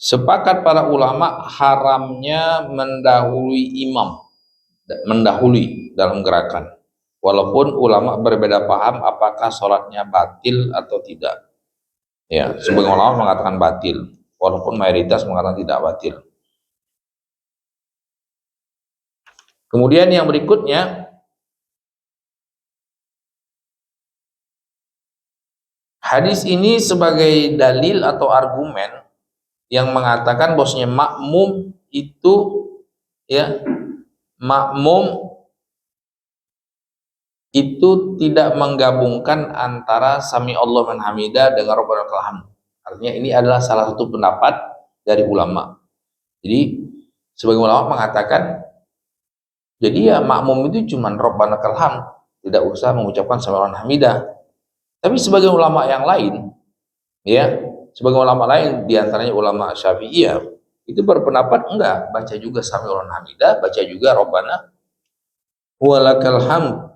A: sepakat para ulama haramnya mendahului imam, mendahului dalam gerakan. Walaupun ulama berbeda paham apakah sholatnya batil atau tidak. Ya, sebagian ulama mengatakan batil, walaupun mayoritas mengatakan tidak batil. Kemudian yang berikutnya, hadis ini sebagai dalil atau argumen yang mengatakan bahwasanya makmum itu, ya, makmum itu tidak menggabungkan antara sami Allah man hamidah dengan Rabbana lakal hamd. Artinya ini adalah salah satu pendapat dari ulama. Jadi sebagian ulama mengatakan jadi ya makmum itu cuma Rabbana lakal hamd, tidak usah mengucapkan sami Allah man hamidah. Tapi sebagian ulama yang lain, ya, sebagian ulama lain diantaranya ulama Syafi'iyah itu berpendapat enggak, baca juga sami Allah man hamidah, baca juga Rabbana walakal hamd.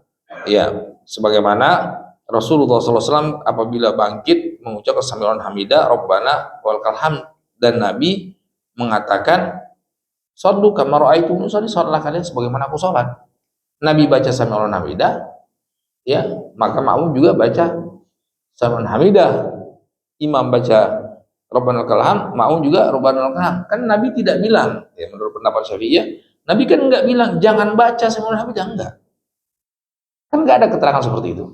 A: Ya, sebagaimana Rasulullah SAW apabila bangkit mengucapkan sami'an hamidah Rabbana walakal hamd, dan Nabi mengatakan shollu kama ra'aitumuni usolli, salatlah kalian sebagaimana aku salat. Nabi baca sami'an hamidah, ya, maka makmum juga baca sami'an hamidah. Imam baca Rabbana lakal hamd, makmum juga Rabbana lakal hamd. Kan Nabi tidak bilang, ya, menurut pendapat Syafi'iyah, Nabi kan enggak bilang jangan baca sami'an hamidah, enggak. Kan nggak ada keterangan seperti itu,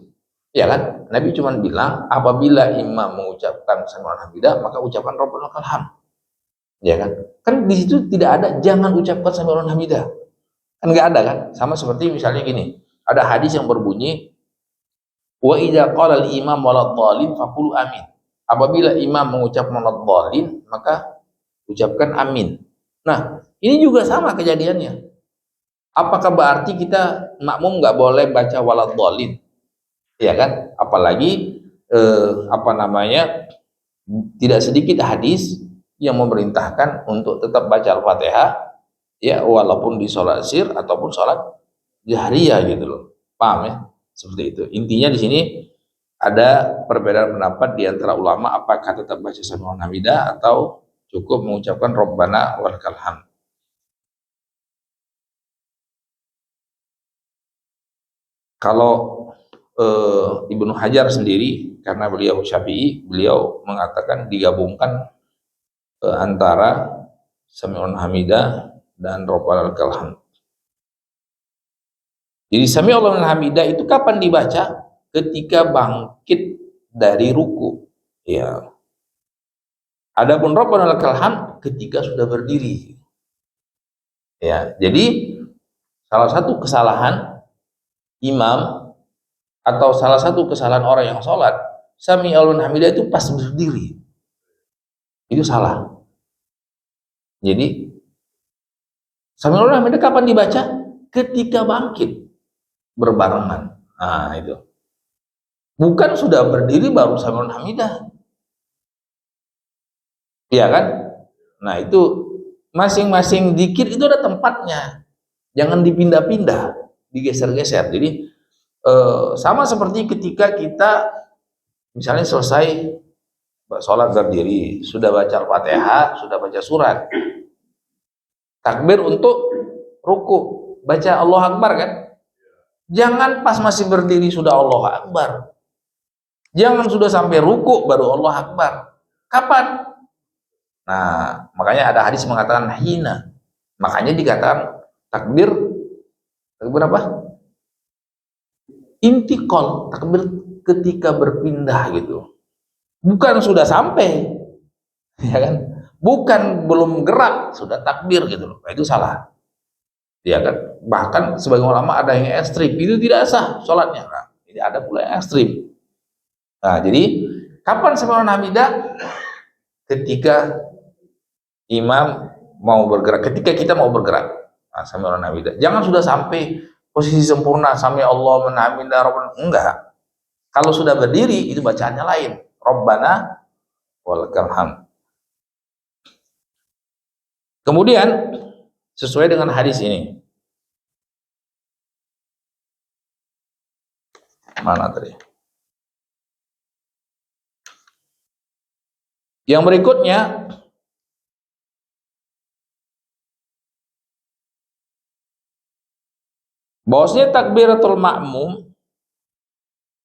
A: ya kan? Nabi cuma bilang apabila imam mengucapkan sami'an hamidah maka ucapkan Rabbana lakal hamd, ya kan? Kan di situ tidak ada jangan ucapkan sami'an hamidah, kan nggak ada kan? Sama seperti misalnya gini, ada hadis yang berbunyi wa idza qala al imam waladhdallin faqulu amin. Apabila imam mengucapkan waladhdallin maka ucapkan amin. Nah, ini juga sama kejadiannya. Apakah berarti kita makmum nggak boleh baca waladhdallin? Ya kan? Apalagi apa namanya, tidak sedikit hadis yang memerintahkan untuk tetap baca Al-Fatihah, ya, walaupun di sholat sir ataupun sholat jahriyah gitu loh. Paham ya? Seperti itu. Intinya di sini ada perbedaan pendapat di antara ulama apakah tetap baca sami'an hamidah atau cukup mengucapkan Rabbana walakal hamd. Kalau Ibnu Hajar sendiri, karena beliau Syafi'i, beliau mengatakan digabungkan antara sami'un hamidah dan Rabbana lakal hamd. Jadi sami'un hamidah itu kapan dibaca? Ketika bangkit dari ruku, ya. Adapun Rabbana lakal hamd ketika sudah berdiri. Ya, jadi salah satu kesalahan imam atau salah satu kesalahan orang yang sholat sami'ul hamidah itu pas berdiri, itu salah. Jadi sami'ul hamidah kapan dibaca? Ketika bangkit berbarengan. Nah, itu bukan sudah berdiri baru sami'ul hamidah, iya kan? Nah, itu masing-masing zikir itu ada tempatnya, jangan dipindah-pindah, digeser-geser. Jadi sama seperti ketika kita misalnya selesai sholat berdiri, sudah baca Al-Fatihah, sudah baca surat, Takbir untuk ruku, baca Allah Akbar kan? Jangan pas masih berdiri sudah Allah Akbar. Jangan sudah sampai ruku baru Allah Akbar. Kapan? Nah, makanya ada hadis mengatakan hina. Makanya dikatakan takbir, takbir apa? Intikal, takbir ketika berpindah gitu. Bukan sudah sampai, ya kan? Bukan belum gerak sudah takbir gitu loh. Nah, itu salah. Ya kan? Bahkan sebagian ulama ada yang ekstrim, itu tidak sah sholatnya. Nah, ini ada pula yang ekstrim. Nah, jadi kapan sami'un hamidah? Ketika imam mau bergerak, ketika kita mau bergerak. Nah, sami'un hamidah. Jangan sudah sampai posisi sempurna sami Allah menhamidah rabbana, enggak. Kalau sudah berdiri itu bacaannya lain. Rabbana walakal hamd. Kemudian sesuai dengan hadis ini. Mana tadi? Yang berikutnya, bahwasanya takbiratul makmum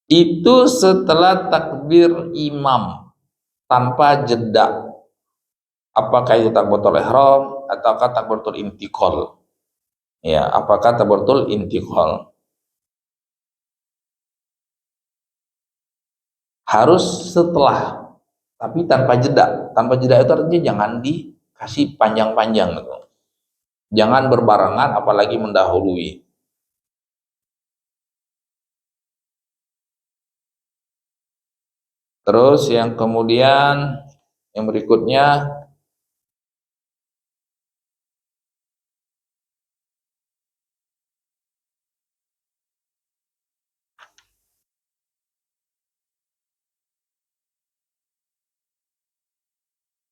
A: itu setelah takbir imam tanpa jeda. Apakah itu takbiratul ihram ataukah takbiratul intiqal? Ya, apakah takbiratul intiqal? Harus setelah, tapi tanpa jeda. Tanpa jeda itu artinya jangan dikasih panjang-panjang gitu. Jangan berbarengan apalagi mendahului. Terus yang kemudian yang berikutnya,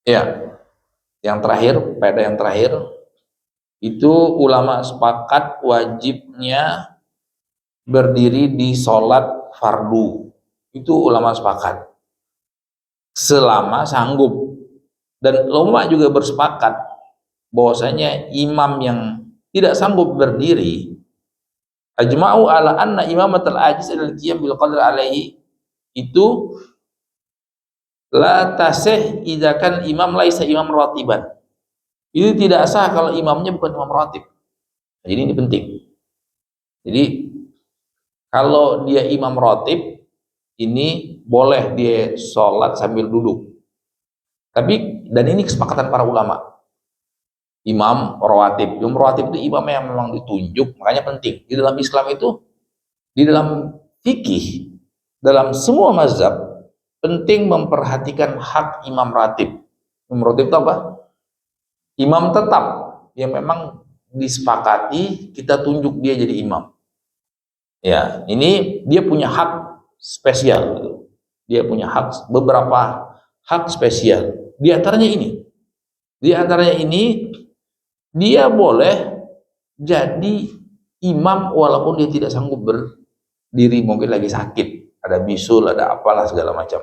A: ya, yang terakhir, pada yang terakhir itu ulama sepakat wajibnya berdiri di sholat fardu. Itu ulama sepakat selama sanggup, dan ulama juga bersepakat bahwasanya imam yang tidak sanggup berdiri, ajma'u ala anna imamatul ajiz al-qiyam bil qadr alaihi, itu la tasih idza kan imam laisa imam ratiban. Itu tidak sah kalau imamnya bukan imam ratib. Jadi ini penting. Jadi kalau dia imam ratib, ini boleh dia sholat sambil duduk. Tapi, dan ini kesepakatan para ulama, imam rawatib. Imam rawatib itu imam yang memang ditunjuk, makanya penting. Di dalam Islam itu, di dalam fikih, dalam semua mazhab, penting memperhatikan hak imam ratib. Imam ratib itu apa? Imam tetap yang memang disepakati kita tunjuk dia jadi imam. Ya, ini dia punya hak spesial gitu. Dia punya hak, beberapa hak spesial. Di antaranya ini. Di antaranya ini, dia boleh jadi imam walaupun dia tidak sanggup berdiri, mungkin lagi sakit, ada bisul, ada apalah segala macam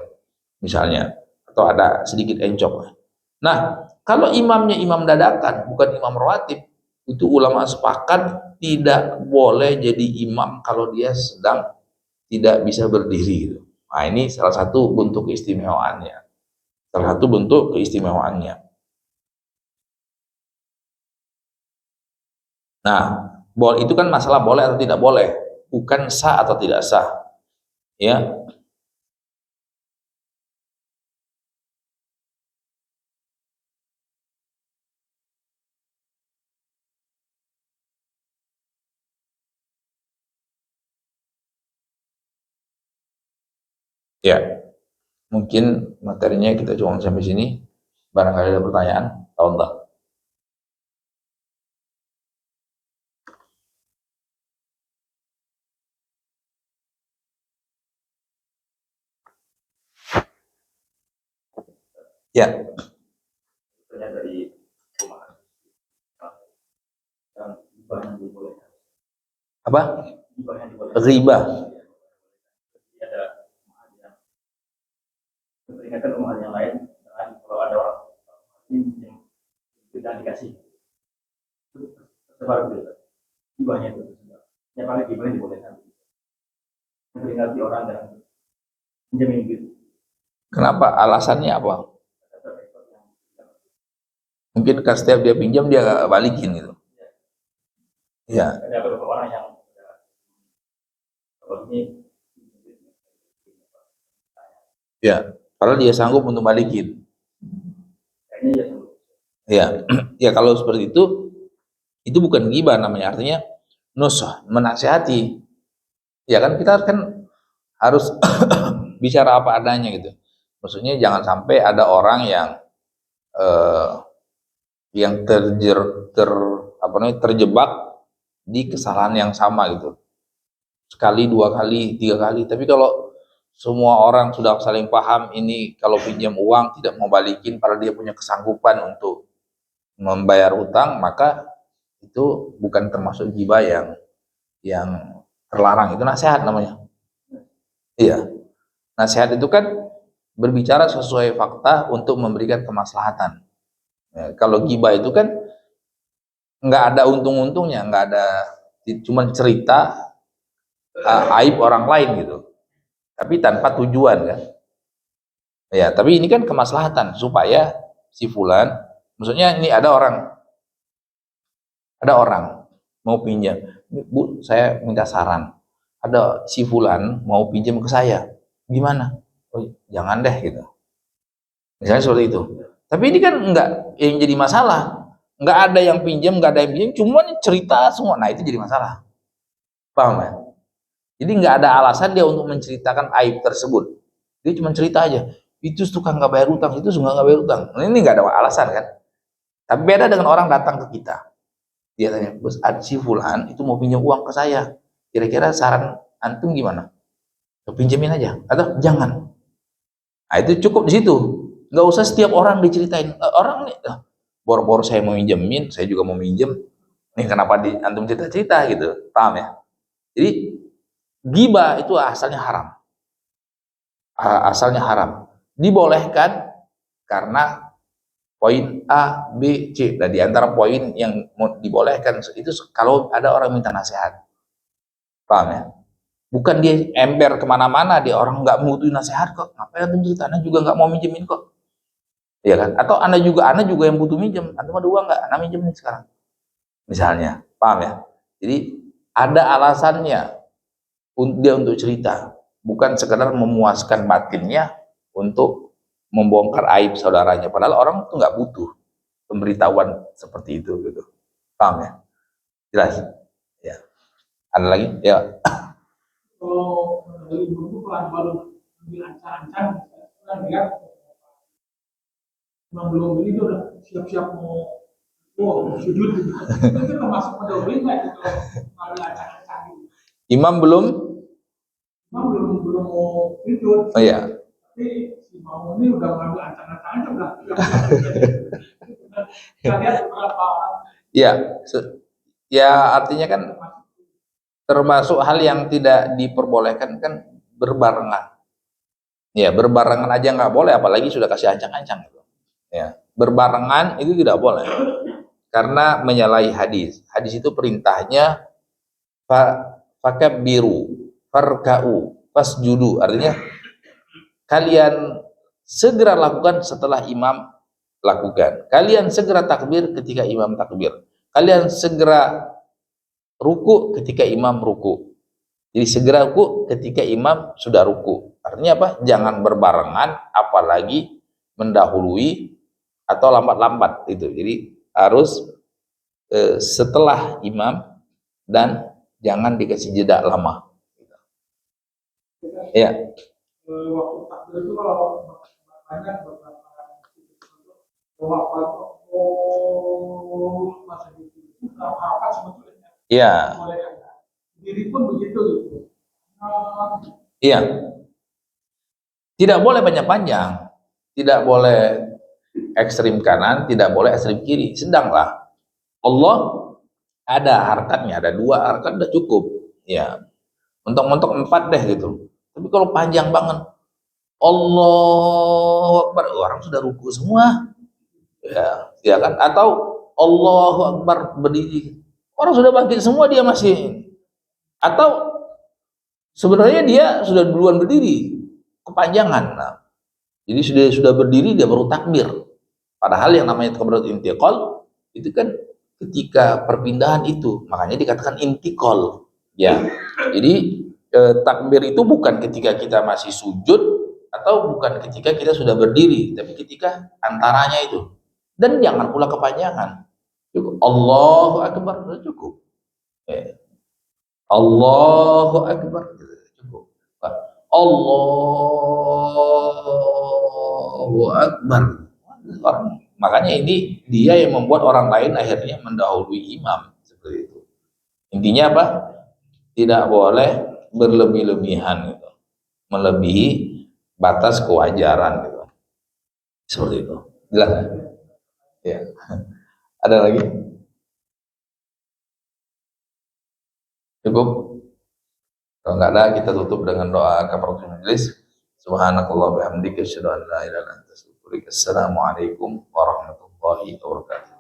A: misalnya, atau ada sedikit encok. Nah, kalau imamnya imam dadakan, bukan imam rawatib, itu ulama sepakat tidak boleh jadi imam kalau dia sedang tidak bisa berdiri gitu. Nah, ini salah satu bentuk keistimewaannya. Salah satu bentuk keistimewaannya. Nah, itu kan masalah boleh atau tidak boleh, bukan sah atau tidak sah. Ya, ya. Mungkin materinya kita cuma sampai sini. Barangkali ada pertanyaan, tahun tak. Ya. Dari apa? Riba. Peringatkan umat yang lain, kalau ada orang yang tidak dikasih
B: seperti itu. Gibahnya itu ya paling gibahnya dibolehkan. Memperingati orang dan menjamin gitu.
A: Kenapa? Alasannya apa? Mungkin kan setiap dia pinjam dia balikin gitu. Ya.
B: Ada beberapa orang yang ini
A: Ya, padahal dia sanggup untuk balikin. Ya, ya kalau seperti itu bukan ghibah namanya, artinya nusah, menasihati. Ya kan kita kan harus bicara apa adanya gitu. Maksudnya jangan sampai ada orang yang terjebak di kesalahan yang sama gitu. Sekali, dua kali, tiga kali. Tapi kalau semua orang sudah saling paham ini kalau pinjam uang tidak mau balikin padahal dia punya kesanggupan untuk membayar utang, maka itu bukan termasuk ghibah yang terlarang, itu nasihat namanya. Iya. Nasihat itu kan berbicara sesuai fakta untuk memberikan kemaslahatan. Ya, kalau ghibah itu kan nggak ada untung-untungnya, nggak ada, cuma cerita aib orang lain gitu, tapi tanpa tujuan kan. Ya, tapi ini kan kemaslahatan supaya si fulan, maksudnya ini ada orang mau pinjam, Bu, saya minta saran, ada si fulan mau pinjam ke saya, gimana? Oh, jangan deh gitu. Misalnya seperti itu. Tapi ini kan enggak yang jadi masalah. Enggak ada yang pinjam, enggak ada yang pinjam, cuma cerita semua. Nah, itu jadi masalah. Paham ya? Jadi enggak ada alasan dia untuk menceritakan aib tersebut. Dia cuma cerita aja. Itu suka nggak bayar utang, itu suka nggak bayar utang. Nah, ini enggak ada alasan kan? Tapi beda dengan orang datang ke kita. Dia tanya, Bos, si fulan itu mau pinjam uang ke saya. Kira-kira saran antum gimana? Pinjemin aja atau jangan. Nah, itu cukup di situ. Nggak usah setiap orang diceritain. Orang nih, boro-boro saya mau minjemin, saya juga mau minjem. Nih kenapa antum cerita-cerita gitu, paham ya? Jadi ghibah itu asalnya haram. Asalnya haram. Dibolehkan karena poin A, B, C. Dan di antara poin yang dibolehkan itu kalau ada orang minta nasihat, paham ya? Bukan dia ember kemana-mana, dia orang nggak butuh nasihat kok. Ngapain antum cerita? Anda juga nggak mau minjemin kok. Iya kan? Atau anda juga yang butuh minjem, antum ada uang nggak? Anda minjem nih sekarang, misalnya, paham ya? Jadi ada alasannya dia untuk cerita, bukan sekedar memuaskan batinnya untuk membongkar aib saudaranya. Padahal orang itu nggak butuh pemberitahuan seperti itu, gitu. Paham ya? Jelas? Ya. Ada lagi? Ya.
B: Kalau dari dulu baru ancang-ancang, kan lihat belum ini dia udah siap-siap mau sujud gitu. Itu termasuk mendobring nggak itu kalau ngambil ancang-ancang gitu.
A: Imam belum
B: mau sujud.
A: Oh iya.
B: Tapi si Mamun ini udah ngambil ancang-ancang udah. Kita lihat beberapa orang.
A: Iya. Ya artinya kan termasuk hal yang tidak diperbolehkan kan berbarengan. Ya, berbarengan aja nggak boleh, apalagi sudah kasih ancang-ancang gitu. Ya, berbarengan itu tidak boleh karena menyalahi hadis. Hadis itu perintahnya fakabbiru, farka'u, fasjudu. Artinya kalian segera lakukan setelah imam lakukan. Kalian segera takbir ketika imam takbir. Kalian segera ruku ketika imam ruku. Jadi segera ruku ketika imam sudah ruku. Artinya apa? Jangan berbarengan, apalagi mendahului atau lambat-lambat itu. Jadi harus setelah imam dan jangan dikasih jeda lama. Ya.
B: Waktu takbir itu kalau banyak beberapa masa itu apa sebetulnya?
A: Iya.
B: Diri pun begitu gitu.
A: Iya. Tidak boleh panjang-panjang, tidak boleh ekstrim kanan, tidak boleh ekstrim kiri, sedanglah. Allah ada harkatnya, ada 2 harkat udah cukup. Ya, mentok-mentok 4 deh gitu. Tapi kalau panjang banget, Allahu Akbar, orang sudah ruku semua. Ya kan? Atau Allahu Akbar berdiri, Orang sudah bangkit semua, dia masih, atau sebenarnya dia sudah duluan berdiri, kepanjangan. Nah, jadi sudah berdiri dia baru takbir. Padahal yang namanya takbiratul intiqal itu kan ketika perpindahan itu, makanya dikatakan intiqal. Ya, jadi takbir itu bukan ketika kita masih sujud atau bukan ketika kita sudah berdiri, tapi ketika antaranya itu. Dan jangan pula kepanjangan. Cukup Allahu Akbar, sudah cukup. Allahu Akbar, cukup. Allahu Akbar. Makanya ini dia yang membuat orang lain akhirnya mendahului imam seperti itu. Intinya apa? Tidak boleh berlebih-lebihan gitu. Melebihi batas kewajaran gitu. Seperti itu. Jelas? Ya. Ada lagi? Cukup? Kalau nggak ada, kita tutup dengan doa kafaratul majelis. Subhanakallah bihamdika asyhadu an la ilaha illa anta astaghfiruka wa atubu ilaik. Assalamualaikum warahmatullahi wabarakatuh.